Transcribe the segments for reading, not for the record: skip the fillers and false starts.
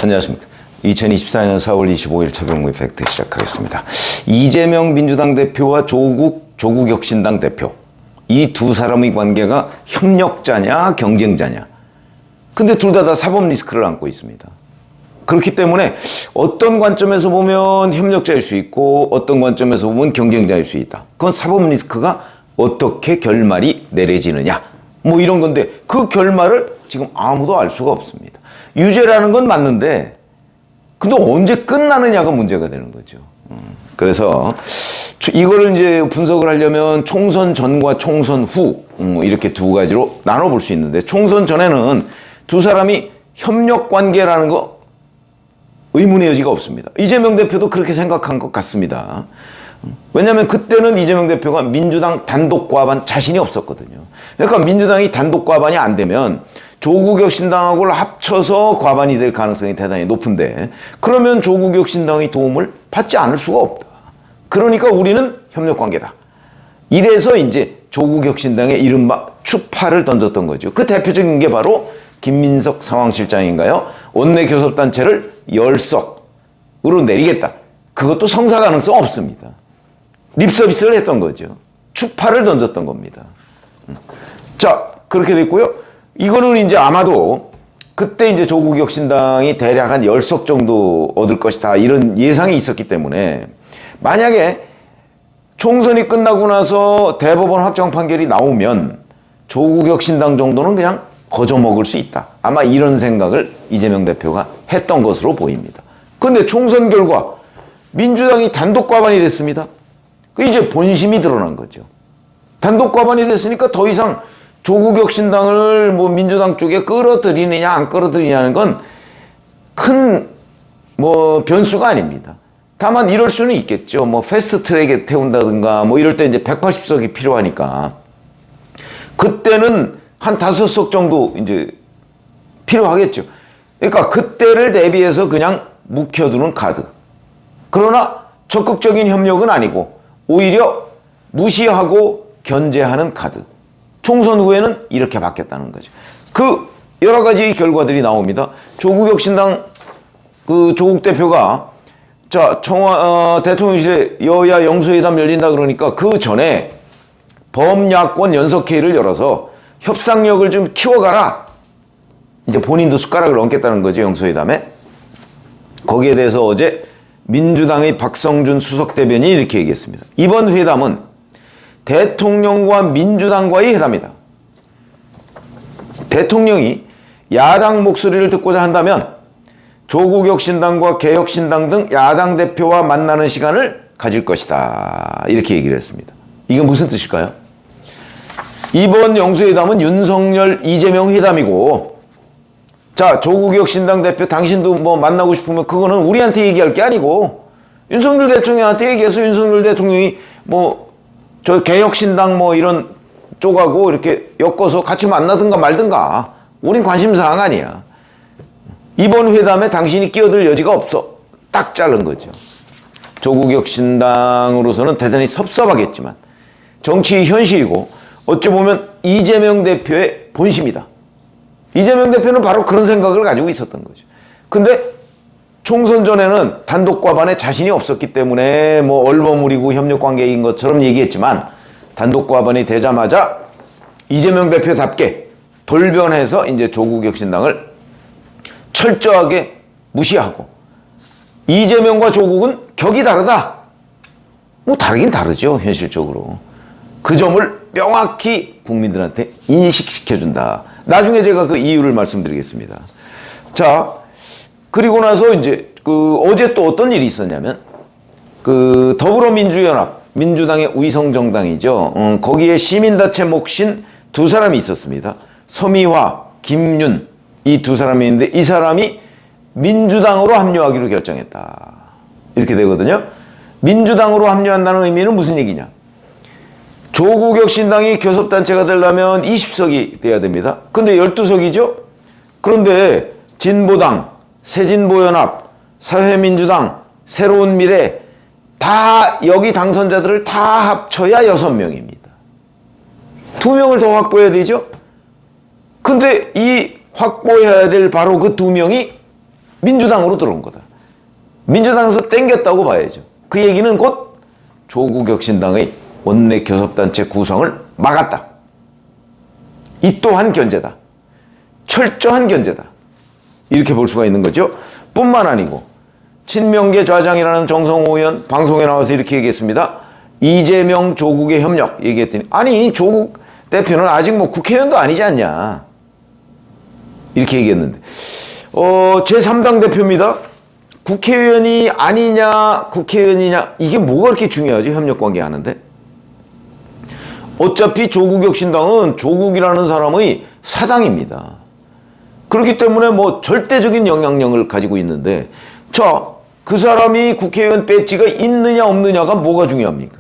안녕하십니까. 2024년 4월 25일 최병무의 팩트 시작하겠습니다. 이재명 민주당 대표와 조국혁신당 대표, 이 두 사람의 관계가 협력자냐 경쟁자냐. 근데 둘 다 사법 리스크를 안고 있습니다. 그렇기 때문에 어떤 관점에서 보면 협력자일 수 있고 어떤 관점에서 보면 경쟁자일 수 있다. 그건 사법 리스크가 어떻게 결말이 내려지느냐 뭐 이런 건데, 그 결말을 지금 아무도 알 수가 없습니다. 유죄라는 건 맞는데 근데 언제 끝나느냐가 문제가 되는 거죠. 그래서 이거를 이제 분석을 하려면 총선 전과 총선 후 이렇게 두 가지로 나눠볼 수 있는데, 총선 전에는 두 사람이 협력 관계라는 거 의문의 여지가 없습니다. 이재명 대표도 그렇게 생각한 것 같습니다. 왜냐하면 그때는 이재명 대표가 민주당 단독 과반 자신이 없었거든요. 그러니까 민주당이 단독 과반이 안 되면 조국혁신당하고 합쳐서 과반이 될 가능성이 대단히 높은데, 그러면 조국혁신당의 도움을 받지 않을 수가 없다. 그러니까 우리는 협력관계다. 이래서 이제 조국혁신당의 이른바 추파를 던졌던 거죠. 그 대표적인 게 바로 김민석 상황실장인가요? 원내교섭단체를 10석으로 내리겠다. 그것도 성사 가능성 없습니다. 립서비스를 했던 거죠. 추파를 던졌던 겁니다. 자, 그렇게 됐고요. 이거는 이제 아마도 그때 이제 조국혁신당이 대략 한 10석 정도 얻을 것이다, 이런 예상이 있었기 때문에, 만약에 총선이 끝나고 나서 대법원 확정 판결이 나오면 조국혁신당 정도는 그냥 거저먹을 수 있다. 아마 이런 생각을 이재명 대표가 했던 것으로 보입니다. 근데 총선 결과 민주당이 단독 과반이 됐습니다. 이제 본심이 드러난 거죠. 단독 과반이 됐으니까 더 이상 조국혁신당을 뭐 민주당 쪽에 끌어들이느냐 안 끌어들이냐는 건 큰 뭐 변수가 아닙니다. 다만 이럴 수는 있겠죠. 뭐 패스트 트랙에 태운다든가 뭐 이럴 때 이제 180석이 필요하니까 그때는 한 5석 정도 이제 필요하겠죠. 그러니까 그때를 대비해서 그냥 묵혀두는 카드. 그러나 적극적인 협력은 아니고 오히려 무시하고 견제하는 카드. 총선 후에는 이렇게 바뀌었다는 거죠. 그 여러 가지 결과들이 나옵니다. 조국혁신당 그 조국 대표가 자, 대통령실에 여야 영수회담 열린다 그러니까 그 전에 범야권 연석회의를 열어서 협상력을 좀 키워가라. 이제 본인도 숟가락을 얹겠다는 거죠, 영수회담에. 거기에 대해서 어제 민주당의 박성준 수석대변인이 이렇게 얘기했습니다. 이번 회담은 대통령과 민주당과의 회담이다. 대통령이 야당 목소리를 듣고자 한다면 조국혁신당과 개혁신당 등 야당 대표와 만나는 시간을 가질 것이다. 이렇게 얘기를 했습니다. 이게 무슨 뜻일까요? 이번 영수회담은 윤석열, 이재명 회담이고, 자, 조국혁신당 대표 당신도 뭐 만나고 싶으면 그거는 우리한테 얘기할 게 아니고 윤석열 대통령한테 얘기해서 윤석열 대통령이 뭐 저 개혁신당 뭐 이런 쪽하고 이렇게 엮어서 같이 만나든가 말든가. 우린 관심사항 아니야. 이번 회담에 당신이 끼어들 여지가 없어. 딱 자른 거죠. 조국혁신당으로서는 대단히 섭섭하겠지만 정치의 현실이고 어찌 보면 이재명 대표의 본심이다. 이재명 대표는 바로 그런 생각을 가지고 있었던 거죠. 근데 총선 전에는 단독 과반에 자신이 없었기 때문에 뭐 얼버무리고 협력관계인 것처럼 얘기했지만, 단독 과반이 되자마자 이재명 대표답게 돌변해서 이제 조국혁신당을 철저하게 무시하고, 이재명과 조국은 격이 다르다. 뭐 다르긴 다르죠, 현실적으로. 그 점을 명확히 국민들한테 인식시켜준다. 나중에 제가 그 이유를 말씀드리겠습니다. 자, 그리고 나서 이제 어제 또 어떤 일이 있었냐면, 더불어민주연합, 민주당의 위성정당이죠. 거기에 시민단체 몫인 두 사람이 있었습니다. 서미화, 김윤, 이 두 사람이 있는데 이 사람이 민주당으로 합류하기로 결정했다. 이렇게 되거든요. 민주당으로 합류한다는 의미는 무슨 얘기냐? 조국혁신당이 교섭단체가 되려면 20석이 돼야 됩니다. 근데 12석이죠? 그런데 진보당, 새진보연합, 사회민주당, 새로운미래 다 여기 당선자들을 다 합쳐야 6명입니다. 2명을 더 확보해야 되죠? 근데 이 확보해야 될 바로 그 2명이 민주당으로 들어온 거다. 민주당에서 땡겼다고 봐야죠. 그 얘기는 곧 조국혁신당의 원내 교섭단체 구성을 막았다. 이 또한 견제다. 철저한 견제다. 이렇게 볼 수가 있는 거죠. 뿐만 아니고 친명계 좌장이라는 정성호 의원 방송에 나와서 이렇게 얘기했습니다. 이재명 조국의 협력 얘기했더니 아니 조국 대표는 아직 뭐 국회의원도 아니지 않냐 이렇게 얘기했는데 제3당 대표입니다. 국회의원이 아니냐 국회의원이냐 이게 뭐가 그렇게 중요하죠? 협력관계 하는데 어차피 조국혁신당은 조국이라는 사람의 사장입니다. 그렇기 때문에 뭐 절대적인 영향력을 가지고 있는데 자 그 사람이 국회의원 배지가 있느냐 없느냐가 뭐가 중요합니까?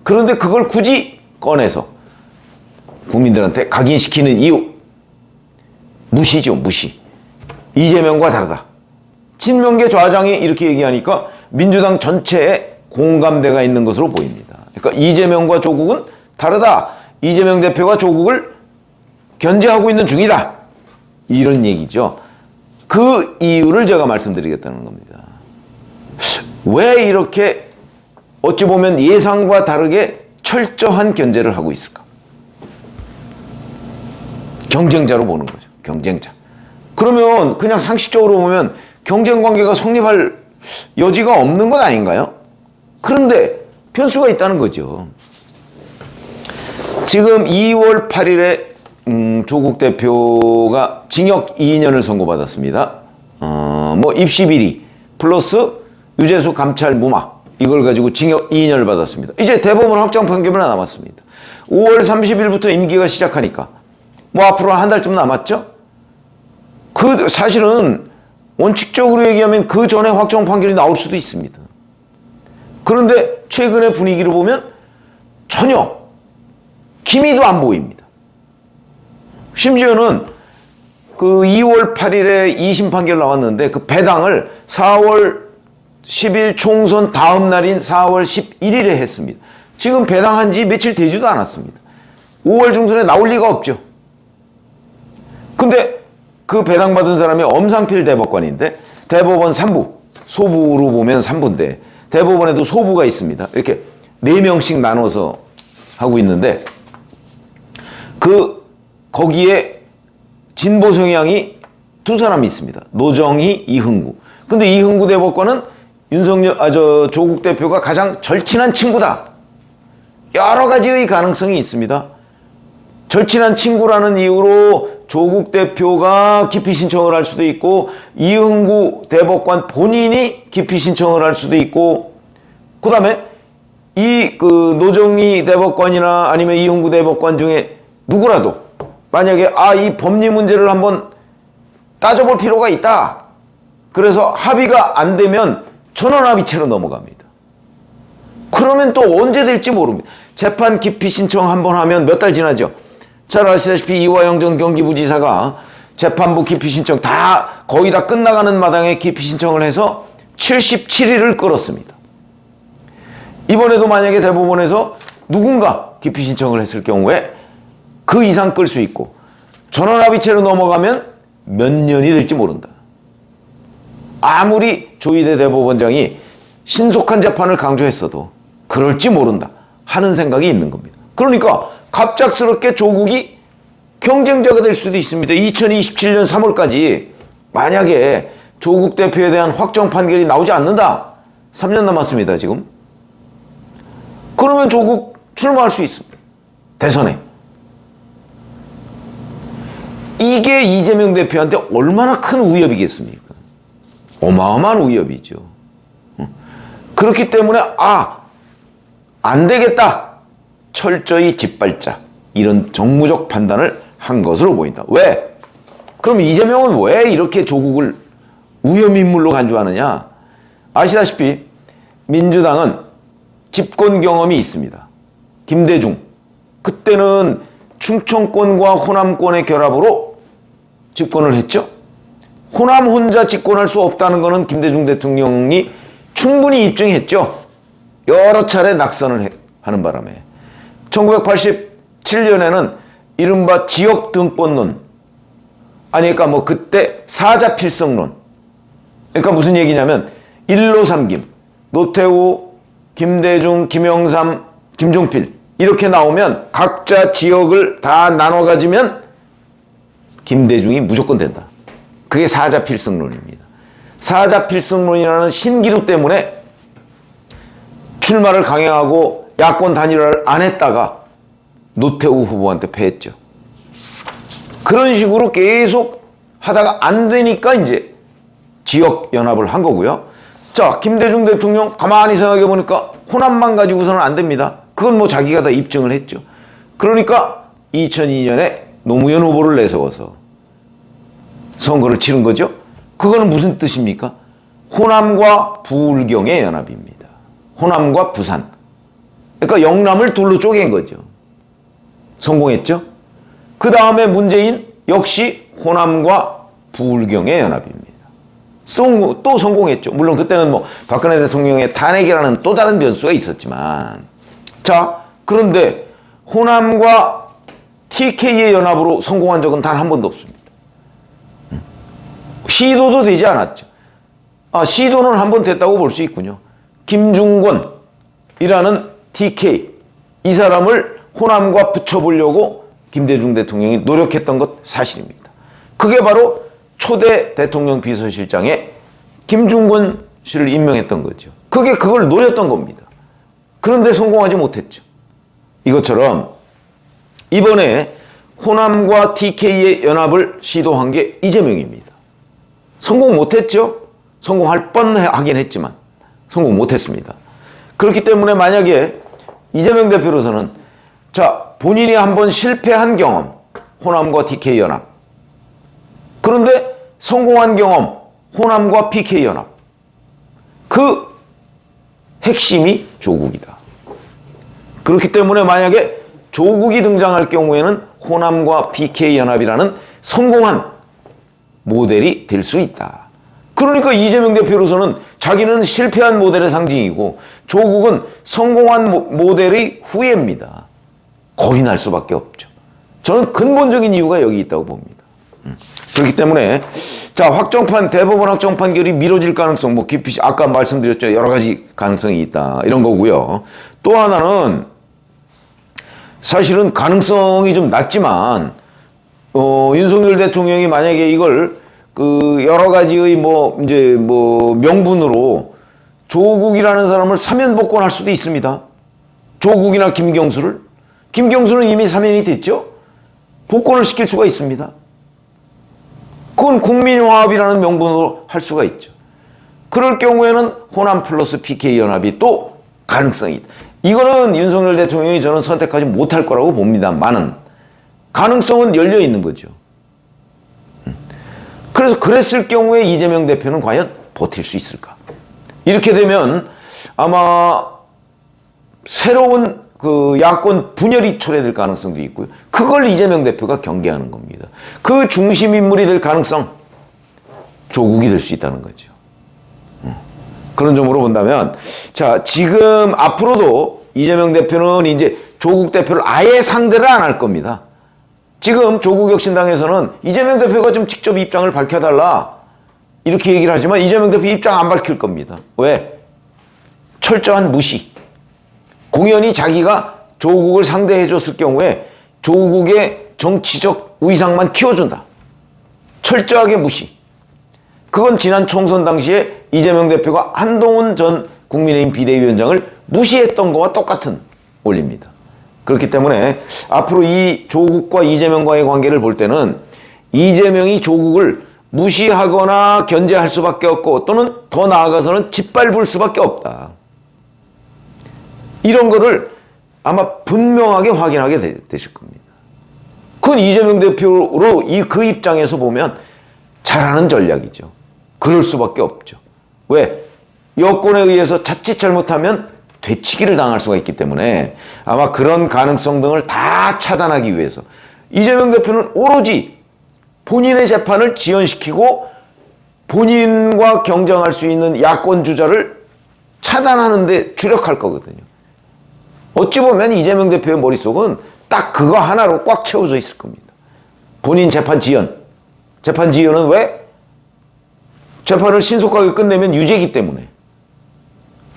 그런데 그걸 굳이 꺼내서 국민들한테 각인시키는 이유 무시죠. 무시. 이재명과 다르다. 친명계 좌장이 이렇게 얘기하니까 민주당 전체에 공감대가 있는 것으로 보입니다. 그러니까 이재명과 조국은 다르다. 이재명 대표가 조국을 견제하고 있는 중이다. 이런 얘기죠. 그 이유를 제가 말씀드리겠다는 겁니다. 왜 이렇게 어찌 보면 예상과 다르게 철저한 견제를 하고 있을까? 경쟁자로 보는 거죠. 경쟁자. 그러면 그냥 상식적으로 보면 경쟁 관계가 성립할 여지가 없는 것 아닌가요? 그런데 변수가 있다는 거죠. 지금 2월 8일에 조국 대표가 징역 2년을 선고받았습니다. 뭐 입시 비리 플러스 유재수 감찰 무마 이걸 가지고 징역 2년을 받았습니다. 이제 대법원 확정 판결만 남았습니다. 5월 30일부터 임기가 시작하니까 뭐 앞으로 한 달쯤 남았죠? 그 사실은 원칙적으로 얘기하면 그 전에 확정 판결이 나올 수도 있습니다. 그런데 최근의 분위기를 보면 전혀 기미도 안 보입니다. 심지어는 그 2월 8일에 2심 판결 나왔는데 그 배당을 4월 10일 총선 다음 날인 4월 11일에 했습니다. 지금 배당한 지 며칠 되지도 않았습니다. 5월 중순에 나올 리가 없죠. 근데 그 배당받은 사람이 엄상필 대법관인데 대법원 3부, 소부로 보면 3부인데 대법원에도 소부가 있습니다. 이렇게 4명씩 나눠서 하고 있는데 거기에 진보 성향이 두 사람이 있습니다. 노정희, 이흥구. 근데 이흥구 대법관은 조국 대표가 가장 절친한 친구다. 여러 가지의 가능성이 있습니다. 절친한 친구라는 이유로 조국 대표가 기피 신청을 할 수도 있고 이흥구 대법관 본인이 기피 신청을 할 수도 있고 그 다음에 노정희 대법관이나 아니면 이흥구 대법관 중에 누구라도 만약에 이 법리 문제를 한번 따져볼 필요가 있다. 그래서 합의가 안 되면 전원합의체로 넘어갑니다. 그러면 또 언제 될지 모릅니다. 재판 기피 신청 한번 하면 몇 달 지나죠. 잘 아시다시피 이화영 전 경기부지사가 재판부 기피 신청 거의 다 끝나가는 마당에 기피 신청을 해서 77일을 끌었습니다. 이번에도 만약에 대법원에서 누군가 기피 신청을 했을 경우에 그 이상 끌 수 있고 전원합의체로 넘어가면 몇 년이 될지 모른다. 아무리 조희대 대법원장이 신속한 재판을 강조했어도 그럴지 모른다 하는 생각이 있는 겁니다. 그러니까 갑작스럽게 조국이 경쟁자가 될 수도 있습니다. 2027년 3월까지 만약에 조국 대표에 대한 확정 판결이 나오지 않는다. 3년 남았습니다, 지금. 그러면 조국 출마할 수 있습니다. 대선에. 이게 이재명 대표한테 얼마나 큰 위협이겠습니까? 어마어마한 위협이죠. 그렇기 때문에 안 되겠다. 철저히 짓밟자. 이런 정무적 판단을 한 것으로 보인다. 왜? 그럼 이재명은 왜 이렇게 조국을 위험인물로 간주하느냐? 아시다시피 민주당은 집권 경험이 있습니다. 김대중. 그때는 충청권과 호남권의 결합으로 집권을 했죠. 호남 혼자 집권할 수 없다는 것은 김대중 대통령이 충분히 입증했죠. 여러 차례 낙선을 하는 바람에 1987년에는 이른바 지역 등본론 그때 사자 필성론 그러니까 무슨 얘기냐면 1로 3김, 노태우, 김대중, 김영삼, 김종필 이렇게 나오면 각자 지역을 다 나눠 가지면 김대중이 무조건 된다. 그게 사자필승론입니다. 사자필승론이라는 신기루 때문에 출마를 강행하고 야권 단일화를 안 했다가 노태우 후보한테 패했죠. 그런 식으로 계속 하다가 안 되니까 이제 지역 연합을 한 거고요. 자, 김대중 대통령 가만히 생각해 보니까 호남만 가지고서는 안 됩니다. 그건 뭐 자기가 다 입증을 했죠. 그러니까 2002년에 노무현 후보를 내세워서 선거를 치른 거죠. 그거는 무슨 뜻입니까? 호남과 부울경의 연합입니다. 호남과 부산. 그러니까 영남을 둘로 쪼갠 거죠. 성공했죠. 그 다음에 문재인 역시 호남과 부울경의 연합입니다. 또 성공했죠. 물론 그때는 뭐 박근혜 대통령의 탄핵이라는 또 다른 변수가 있었지만, 자, 그런데 호남과 TK의 연합으로 성공한 적은 단 한 번도 없습니다. 시도도 되지 않았죠. 시도는 한 번 됐다고 볼 수 있군요. 김중권이라는 TK, 이 사람을 호남과 붙여보려고 김대중 대통령이 노력했던 것 사실입니다. 그게 바로 초대 대통령 비서실장에 김중권 씨를 임명했던 거죠. 그걸 노렸던 겁니다. 그런데 성공하지 못했죠. 이것처럼 이번에 호남과 TK의 연합을 시도한 게 이재명입니다. 성공 못했죠. 성공할 뻔하긴 했지만 성공 못했습니다. 그렇기 때문에 만약에 이재명 대표로서는 자, 본인이 한번 실패한 경험, 호남과 TK 연합. 그런데 성공한 경험, 호남과 PK 연합. 그 핵심이 조국이다. 그렇기 때문에 만약에 조국이 등장할 경우에는 호남과 PK 연합이라는 성공한 모델이 될 수 있다. 그러니까 이재명 대표로서는 자기는 실패한 모델의 상징이고 조국은 성공한 모델의 후예입니다. 겁이 날 수밖에 없죠. 저는 근본적인 이유가 여기 있다고 봅니다. 그렇기 때문에 자, 대법원 확정 판결이 미뤄질 가능성, 뭐 깊이 아까 말씀드렸죠. 여러 가지 가능성이 있다. 이런 거고요. 또 하나는 사실은 가능성이 좀 낮지만 윤석열 대통령이 만약에 이걸 여러 가지의 명분으로 조국이라는 사람을 사면 복권할 수도 있습니다. 조국이나 김경수는 이미 사면이 됐죠. 복권을 시킬 수가 있습니다. 그건 국민화합이라는 명분으로 할 수가 있죠. 그럴 경우에는 호남 플러스 PK 연합이 또 가능성이 있다. 이거는 윤석열 대통령이 저는 선택하지 못할 거라고 봅니다만은 가능성은 열려 있는 거죠. 그래서 그랬을 경우에 이재명 대표는 과연 버틸 수 있을까? 이렇게 되면 아마 새로운 야권 분열이 초래될 가능성도 있고요. 그걸 이재명 대표가 경계하는 겁니다. 그 중심 인물이 될 가능성, 조국이 될 수 있다는 거죠. 그런 점으로 본다면, 자, 지금 앞으로도 이재명 대표는 이제 조국 대표를 아예 상대를 안 할 겁니다. 지금 조국혁신당에서는 이재명 대표가 좀 직접 입장을 밝혀달라 이렇게 얘기를 하지만 이재명 대표 입장 안 밝힐 겁니다. 왜? 철저한 무시. 공연히 자기가 조국을 상대해 줬을 경우에 조국의 정치적 위상만 키워준다. 철저하게 무시. 그건 지난 총선 당시에 이재명 대표가 한동훈 전 국민의힘 비대위원장을 무시했던 거와 똑같은 원리입니다. 그렇기 때문에 앞으로 이 조국과 이재명과의 관계를 볼 때는 이재명이 조국을 무시하거나 견제할 수밖에 없고 또는 더 나아가서는 짓밟을 수밖에 없다. 이런 거를 아마 분명하게 확인하게 되실 겁니다. 그건 이재명 대표로 그 입장에서 보면 잘하는 전략이죠. 그럴 수밖에 없죠. 왜? 여권에 의해서 자칫 잘못하면 되치기를 당할 수가 있기 때문에 아마 그런 가능성 등을 다 차단하기 위해서 이재명 대표는 오로지 본인의 재판을 지연시키고 본인과 경쟁할 수 있는 야권 주자를 차단하는 데 주력할 거거든요. 어찌 보면 이재명 대표의 머릿속은 딱 그거 하나로 꽉 채워져 있을 겁니다. 본인 재판 지연. 재판 지연은 왜? 재판을 신속하게 끝내면 유죄이기 때문에.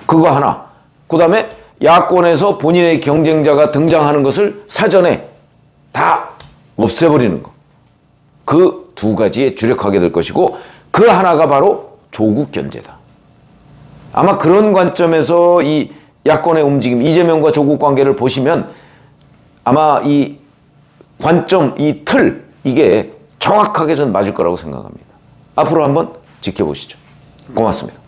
그거 하나. 그 다음에 야권에서 본인의 경쟁자가 등장하는 것을 사전에 다 없애버리는 거. 그 두 가지에 주력하게 될 것이고 그 하나가 바로 조국 견제다. 아마 그런 관점에서 이 야권의 움직임, 이재명과 조국 관계를 보시면 아마 이 관점, 이 틀, 이게 정확하게 전 맞을 거라고 생각합니다. 앞으로 한번 지켜보시죠. 고맙습니다.